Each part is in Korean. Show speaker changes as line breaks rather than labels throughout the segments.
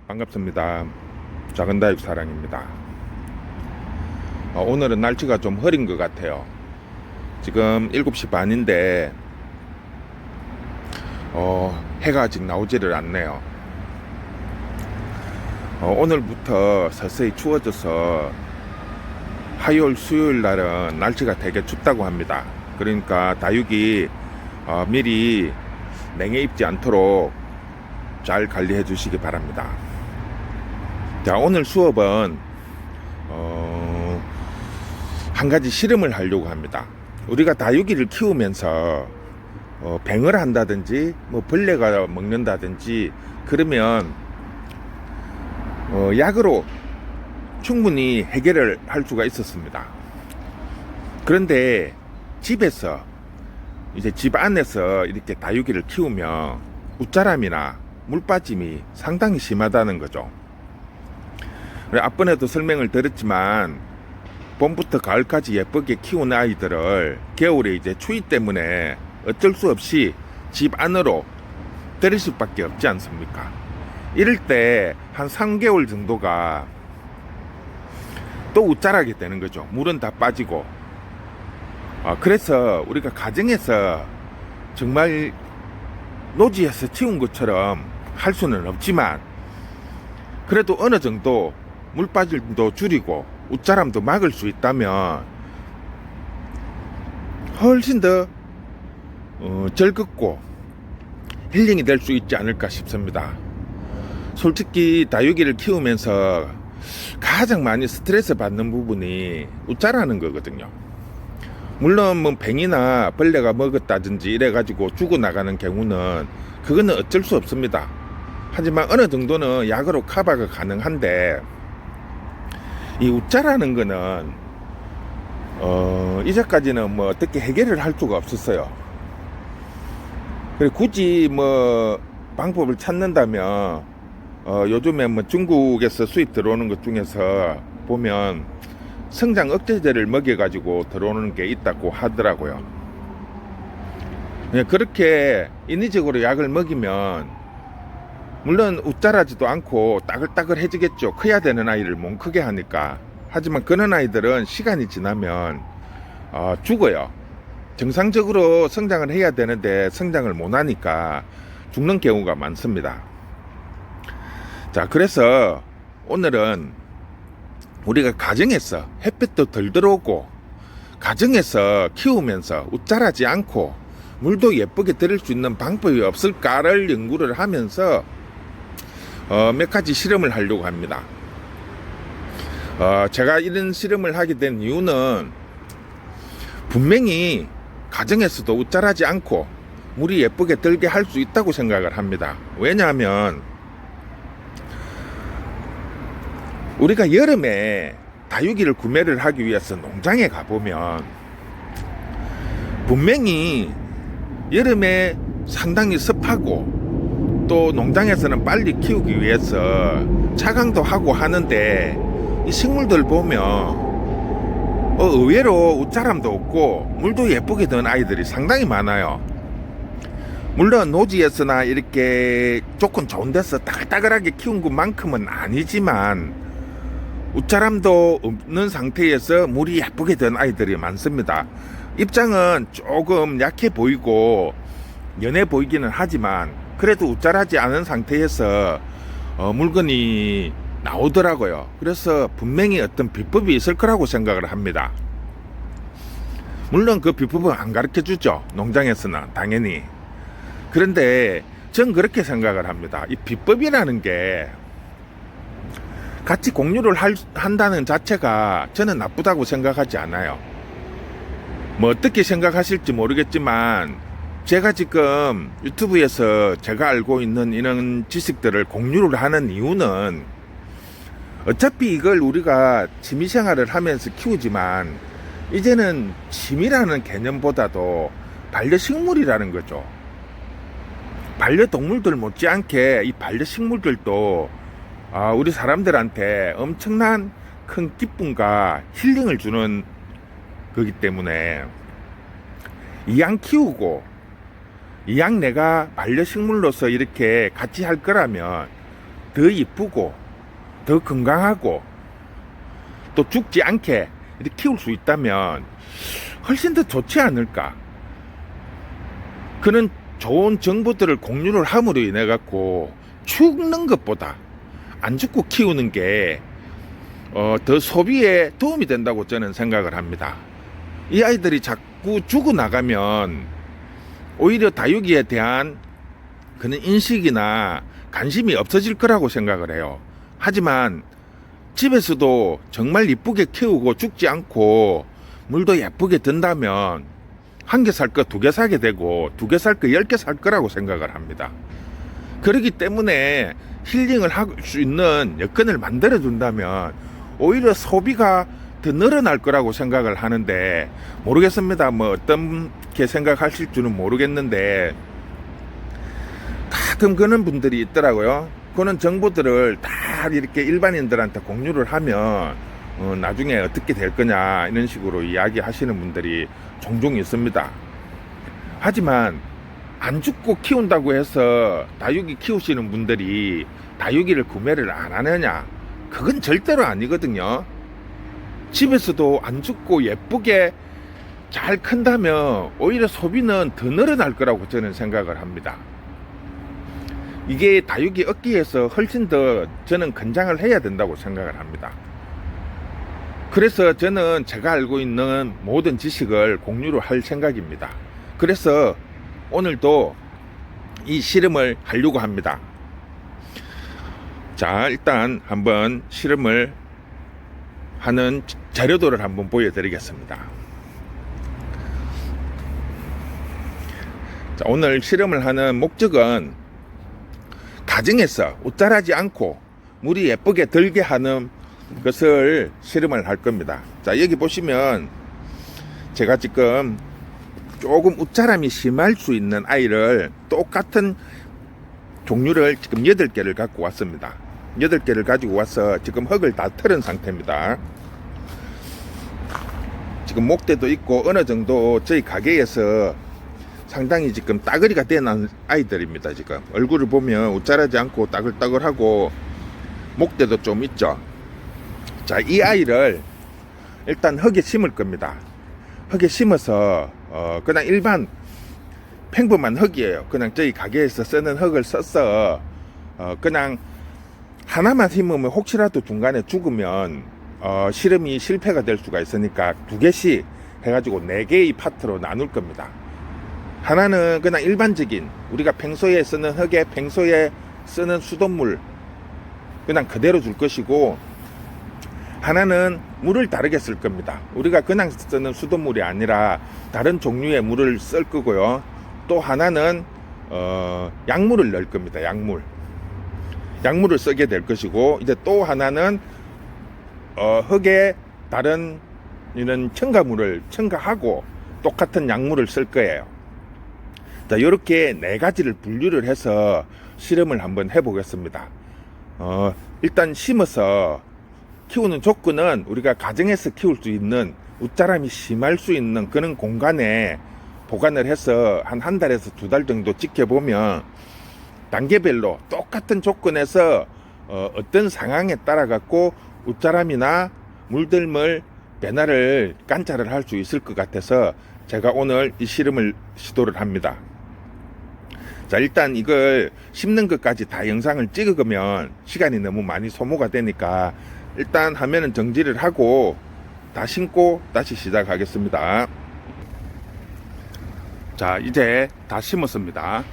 반갑습니다. 작은다육 사랑입니다. 오늘은 날씨가 좀 흐린 것 같아요. 지금 7시 반인데 해가 아직 나오지를 않네요. 오늘부터 서서히 추워져서 화요일 수요일 날은 날씨가 되게 춥다고 합니다. 그러니까 다육이 미리 냉해 입지 않도록 잘 관리해 주시기 바랍니다. 자, 오늘 수업은 한 가지 실험을 하려고 합니다. 우리가 다육이를 키우면서 뱅을 한다든지 뭐 벌레가 먹는다든지 그러면 약으로 충분히 해결을 할 수가 있었습니다. 그런데 집에서 이제 집 안에서 이렇게 다육이를 키우면 웃자람이나 물빠짐이 상당히 심하다는 거죠. 앞번에도 설명을 드렸지만 봄부터 가을까지 예쁘게 키운 아이들을 겨울에 이제 추위 때문에 어쩔 수 없이 집 안으로 들일 수밖에 없지 않습니까? 이럴 때 한 3개월 정도가 또 웃자라게 되는 거죠. 물은 다 빠지고. 그래서 우리가 가정에서 정말 노지에서 키운 것처럼 할 수는 없지만 그래도 어느 정도 물빠짐도 줄이고 웃자람도 막을 수 있다면 훨씬 더 즐겁고 힐링이 될 수 있지 않을까 싶습니다. 솔직히 다육이를 키우면서 가장 많이 스트레스 받는 부분이 웃자라는 거거든요. 물론 뭐 뱅이나 벌레가 먹었다든지 이래가지고 죽어나가는 경우는 그거는 어쩔 수 없습니다. 하지만 어느 정도는 약으로 커버가 가능한데 이 웃자라는 거는 이제까지는 뭐 어떻게 해결을 할 수가 없었어요. 그리고 굳이 뭐 방법을 찾는다면 요즘에 뭐 중국에서 수입 들어오는 것 중에서 보면 성장 억제제를 먹여가지고 들어오는 게 있다고 하더라고요. 그렇게 인위적으로 약을 먹이면 물론 웃자라지도 않고 따글따글해지겠죠. 커야 되는 아이를 못 크게 하니까. 하지만 그런 아이들은 시간이 지나면 죽어요. 정상적으로 성장을 해야 되는데 성장을 못 하니까 죽는 경우가 많습니다. 자, 그래서 오늘은 우리가 가정에서 햇빛도 덜 들어오고 가정에서 키우면서 웃자라지 않고 물도 예쁘게 들일 수 있는 방법이 없을까를 연구를 하면서 몇 가지 실험을 하려고 합니다. 제가 이런 실험을 하게 된 이유는 분명히 가정에서도 웃자라지 않고 물이 예쁘게 들게 할 수 있다고 생각을 합니다. 왜냐하면 우리가 여름에 다육이를 구매를 하기 위해서 농장에 가보면 분명히 여름에 상당히 습하고 또 농장에서는 빨리 키우기 위해서 차강도 하고 하는데 이 식물들 보면 의외로 웃자람도 없고 물도 예쁘게 든 아이들이 상당히 많아요. 물론 노지에서나 이렇게 조금 좋은 데서 따글따글하게 키운 것만큼은 아니지만 웃자람도 없는 상태에서 물이 예쁘게 든 아이들이 많습니다. 입장은 조금 약해 보이고 연해 보이기는 하지만 그래도 웃자라지 않은 상태에서 물건이 나오더라고요. 그래서 분명히 어떤 비법이 있을 거라고 생각을 합니다. 물론 그 비법은 안 가르쳐 주죠. 농장에서는 당연히. 그런데 전 그렇게 생각을 합니다. 이 비법이라는 게 같이 공유를 한다는 자체가 저는 나쁘다고 생각하지 않아요. 뭐 어떻게 생각하실지 모르겠지만 제가 지금 유튜브에서 제가 알고 있는 이런 지식들을 공유를 하는 이유는 어차피 이걸 우리가 취미생활을 하면서 키우지만 이제는 취미라는 개념보다도 반려식물이라는 거죠. 반려동물들 못지않게 이 반려식물들도 우리 사람들한테 엄청난 큰 기쁨과 힐링을 주는 거기 때문에 이왕 키우고 이왕 내가 반려식물로서 이렇게 같이 할 거라면 더 이쁘고 더 건강하고 또 죽지 않게 이렇게 키울 수 있다면 훨씬 더 좋지 않을까. 그런 좋은 정보들을 공유를 함으로 인해 갖고 죽는 것보다 안 죽고 키우는 게 더 소비에 도움이 된다고 저는 생각을 합니다. 이 아이들이 자꾸 죽어나가면 오히려 다육이에 대한 그런 인식이나 관심이 없어질 거라고 생각을 해요. 하지만 집에서도 정말 이쁘게 키우고 죽지 않고 물도 예쁘게 든다면 한 개 살 거 두 개 사게 되고 두 개 살 거 10개 살 거라고 생각을 합니다. 그렇기 때문에 힐링을 할 수 있는 여건을 만들어 준다면 오히려 소비가 더 늘어날 거라고 생각을 하는데 모르겠습니다. 뭐 어떻게 생각하실 줄은 모르겠는데 가끔 그런 분들이 있더라고요. 그런 정보들을 다 이렇게 일반인들한테 공유를 하면 나중에 어떻게 될 거냐 이런 식으로 이야기하시는 분들이 종종 있습니다. 하지만 안 죽고 키운다고 해서 다육이 키우시는 분들이 다육이를 구매를 안 하느냐? 그건 절대로 아니거든요. 집에서도 안 죽고 예쁘게 잘 큰다면 오히려 소비는 더 늘어날 거라고 저는 생각을 합니다. 이게 다육이 얻기에서 훨씬 더 저는 권장을 해야 된다고 생각을 합니다. 그래서 저는 제가 알고 있는 모든 지식을 공유를 할 생각입니다. 그래서 오늘도 이 실험을 하려고 합니다. 자, 일단 한번 실험을 하는 자료도를 한번 보여드리겠습니다. 자, 오늘 실험을 하는 목적은 가정에서 웃자라지 않고 물이 예쁘게 들게 하는 것을 실험을 할 겁니다. 자, 여기 보시면 제가 지금 조금 웃자람이 심할 수 있는 아이를 똑같은 종류를 지금 8개를 갖고 왔습니다. 8개를 가지고 와서 지금 흙을 다 털은 상태입니다. 지금 목대도 있고 어느 정도 저희 가게에서 상당히 지금 따거리가 된 아이들입니다. 지금 얼굴을 보면 웃자라지 않고 따글따글하고 목대도 좀 있죠. 자, 이 아이를 일단 흙에 심을 겁니다. 흙에 심어서 그냥 일반 평범한 흙이에요. 그냥 저희 가게에서 쓰는 흙을 써서 그냥 하나만 심으면 혹시라도 중간에 죽으면 실험이 실패가 될 수가 있으니까 2개씩 해가지고 4개의 파트로 나눌 겁니다. 하나는 그냥 일반적인 우리가 평소에 쓰는 흙에 평소에 쓰는 수돗물 그냥 그대로 줄 것이고, 하나는 물을 다르게 쓸 겁니다. 우리가 그냥 쓰는 수돗물이 아니라 다른 종류의 물을 쓸 거고요. 또 하나는 약물을 넣을 겁니다. 약물을 쓰게 될 것이고, 이제 또 하나는 흙에 다른 이런 첨가물을 첨가하고 똑같은 약물을 쓸 거예요. 자, 이렇게 4가지를 분류를 해서 실험을 한번 해보겠습니다. 일단 심어서 키우는 조건은 우리가 가정에서 키울 수 있는 웃자람이 심할 수 있는 그런 공간에 보관을 해서 한 달에서 2달 정도 지켜보면 단계별로 똑같은 조건에서 어떤 상황에 따라 갖고 웃자람이나 물들물 변화를 관찰을 할 수 있을 것 같아서 제가 오늘 이 실험을 시도를 합니다. 자, 일단 이걸 심는 것까지 다 영상을 찍으면 시간이 너무 많이 소모가 되니까 일단 화면은 정지를 하고 다 심고 다시 시작하겠습니다. 자, 이제 다 심었습니다.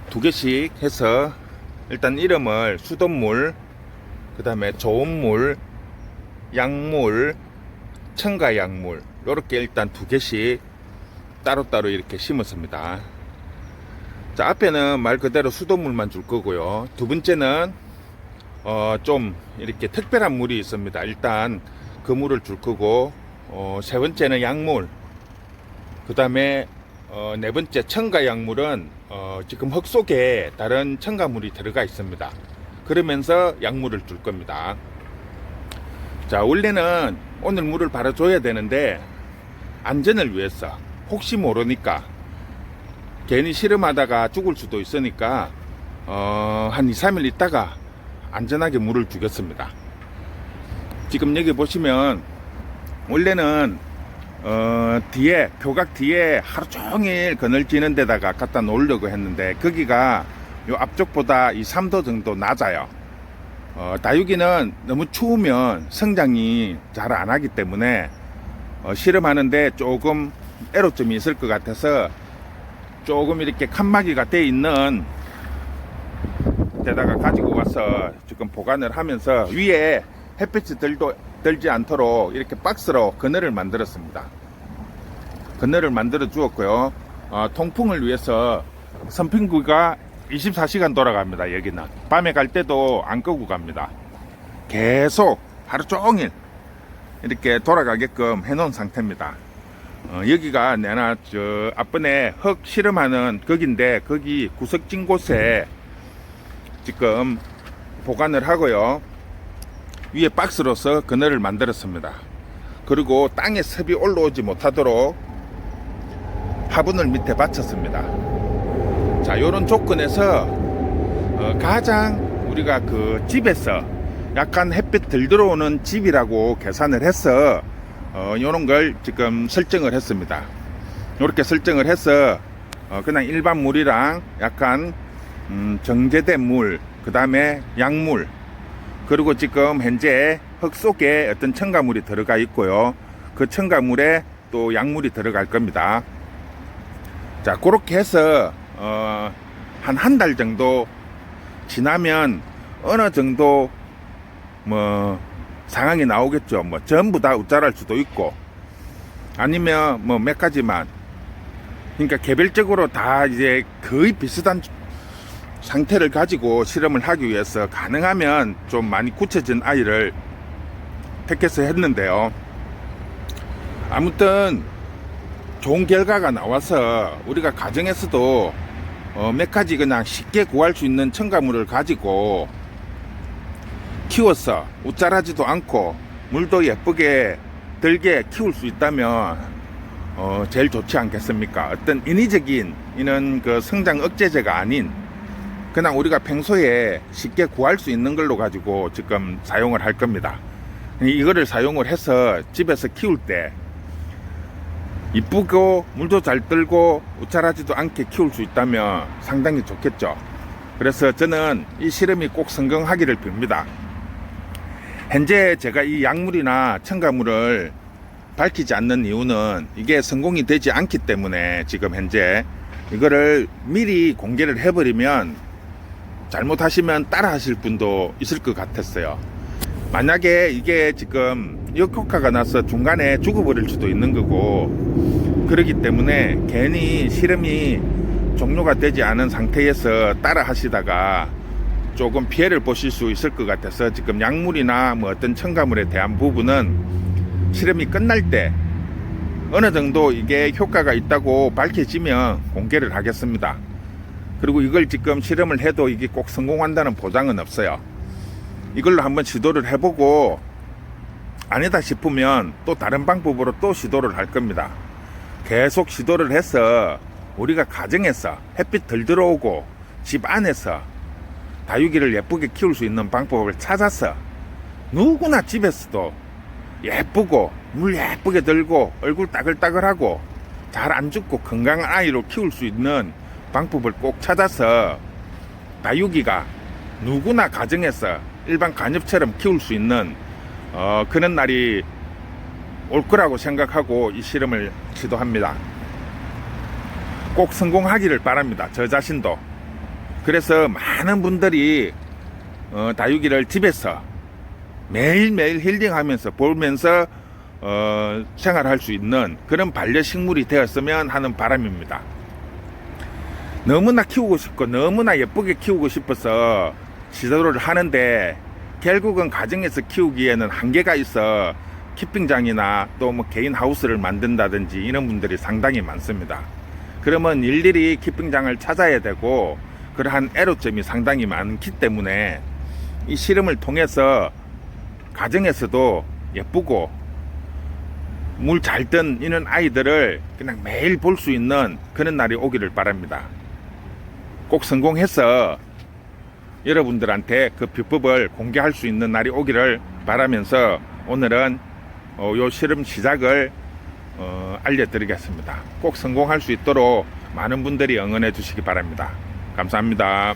2개씩 해서 일단 이름을 수돗물, 그 다음에 좋은 물, 약물, 첨가약물 이렇게 일단 2개씩 따로따로 이렇게 심었습니다. 자, 앞에는 말 그대로 수돗물만 줄 거고요. 두 번째는 좀 이렇게 특별한 물이 있습니다. 일단 그 물을 줄 거고, 세 번째는 약물, 그 다음에 네 번째 첨가약물은 지금 흙 속에 다른 첨가물이 들어가 있습니다. 그러면서 약물을 줄 겁니다. 자, 원래는 오늘 물을 바로 줘야 되는데 안전을 위해서 혹시 모르니까 괜히 실험하다가 죽을 수도 있으니까 한 2, 3일 있다가 안전하게 물을 주겠습니다. 지금 여기 보시면 원래는 뒤에 교각 뒤에 하루 종일 그늘지는 데다가 갖다 놓으려고 했는데 거기가 요 앞쪽보다 2, 3도 정도 낮아요. 다육이는 너무 추우면 성장이 잘 안 하기 때문에 실험하는데 조금 애로점이 있을 것 같아서 조금 이렇게 칸막이가 돼 있는 데다가 가지고 와서 지금 보관을 하면서 위에 햇빛이 들지 않도록 이렇게 박스로 그늘을 만들었습니다. 그늘을 만들어 주었고요. 통풍을 위해서 선풍기가 24시간 돌아갑니다. 여기는 밤에 갈 때도 안 끄고 갑니다. 계속 하루 종일 이렇게 돌아가게끔 해놓은 상태입니다. 여기가 내가 저 앞번에 흙 실험하는 거기인데 거기 구석진 곳에 지금 보관을 하고요. 위에 박스로서 그늘을 만들었습니다. 그리고 땅에 습이 올라오지 못하도록 화분을 밑에 받쳤습니다. 자, 요런 조건에서 가장 우리가 그 집에서 약간 햇빛 덜 들어오는 집이라고 계산을 해서 요런 걸 지금 설정을 했습니다. 요렇게 설정을 해서 그냥 일반 물이랑 약간 정제된 물, 그 다음에 약물, 그리고 지금 현재 흙 속에 어떤 첨가물이 들어가 있고요. 그 첨가물에 또 약물이 들어갈 겁니다. 자, 그렇게 해서 한 달 정도 지나면 어느 정도 뭐 상황이 나오겠죠. 뭐 전부 다 우짜랄 수도 있고 아니면 뭐 몇 가지만, 그러니까 개별적으로 다 이제 거의 비슷한 상태를 가지고 실험을 하기 위해서 가능하면 좀 많이 굳혀진 아이를 택해서 했는데요. 아무튼 좋은 결과가 나와서 우리가 가정에서도 몇 가지 그냥 쉽게 구할 수 있는 첨가물을 가지고 키워서 우짜라지도 않고 물도 예쁘게 들게 키울 수 있다면 제일 좋지 않겠습니까? 어떤 인위적인 이런 그 성장 억제제가 아닌 그냥 우리가 평소에 쉽게 구할 수 있는 걸로 가지고 지금 사용을 할 겁니다. 이거를 사용을 해서 집에서 키울 때 이쁘고 물도 잘 들고 우짜라지도 않게 키울 수 있다면 상당히 좋겠죠. 그래서 저는 이 실험이 꼭 성공하기를 빕니다. 현재 제가 이 약물이나 첨가물을 밝히지 않는 이유는 이게 성공이 되지 않기 때문에 지금 현재 이거를 미리 공개를 해버리면 잘못하시면 따라 하실 분도 있을 것 같았어요. 만약에 이게 지금 역효과가 나서 중간에 죽어버릴 수도 있는 거고, 그렇기 때문에 괜히 실험이 종료가 되지 않은 상태에서 따라 하시다가 조금 피해를 보실 수 있을 것 같아서 지금 약물이나 뭐 어떤 첨가물에 대한 부분은 실험이 끝날 때 어느 정도 이게 효과가 있다고 밝혀지면 공개를 하겠습니다. 그리고 이걸 지금 실험을 해도 이게 꼭 성공한다는 보장은 없어요. 이걸로 한번 시도를 해보고 아니다 싶으면 또 다른 방법으로 또 시도를 할 겁니다. 계속 시도를 해서 우리가 가정에서 햇빛 덜 들어오고 집 안에서 다육이를 예쁘게 키울 수 있는 방법을 찾아서 누구나 집에서도 예쁘고 물 예쁘게 들고 얼굴 따글따글하고 잘 안 죽고 건강한 아이로 키울 수 있는 방법을 꼭 찾아서 다육이가 누구나 가정에서 일반 간엽처럼 키울 수 있는 그런 날이 올 거라고 생각하고 이 실험을 시도합니다. 꼭 성공하기를 바랍니다. 저 자신도. 그래서 많은 분들이 다육이를 집에서 매일매일 힐링하면서 보면서 생활할 수 있는 그런 반려식물이 되었으면 하는 바람입니다. 너무나 키우고 싶고 너무나 예쁘게 키우고 싶어서 시도를 하는데 결국은 가정에서 키우기에는 한계가 있어 키핑장이나 또 뭐 개인 하우스를 만든다든지 이런 분들이 상당히 많습니다. 그러면 일일이 키핑장을 찾아야 되고 그러한 애로점이 상당히 많기 때문에 이 실험을 통해서 가정에서도 예쁘고 물 잘 든 이런 아이들을 그냥 매일 볼 수 있는 그런 날이 오기를 바랍니다. 꼭 성공해서 여러분들한테 그 비법을 공개할 수 있는 날이 오기를 바라면서 오늘은 요 실험 시작을 알려드리겠습니다. 꼭 성공할 수 있도록 많은 분들이 응원해 주시기 바랍니다. 감사합니다.